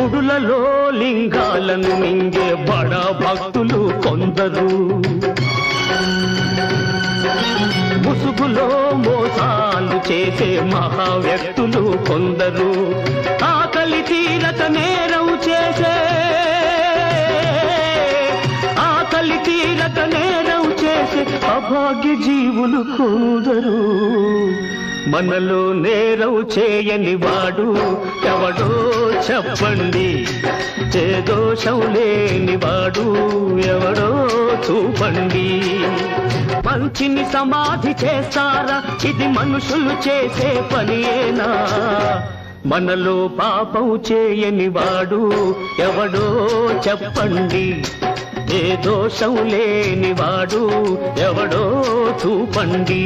గుడులలో లింగాలను మింగే బడా భక్తులు కొందరు, ముసుగులో మోసాలు చేసే మహా వ్యక్తులు కొందరు, ఆకలి తీరక నేరం చేసే అభాగ్య జీవులు కొందరు. మనలో నేరం చేయని వాడు ఎవడో చెప్పండి, ఏ దోషం లేని వాడు ఎవడో చూపండి. మంచిని సమాధి చేస్తారా? ఇది మనుషులు చేసే పనియేనా? మనలో పాపం చేయని వాడు ఎవడో చెప్పండి, ఏ దోషం లేని వాడు ఎవడో చూపండి.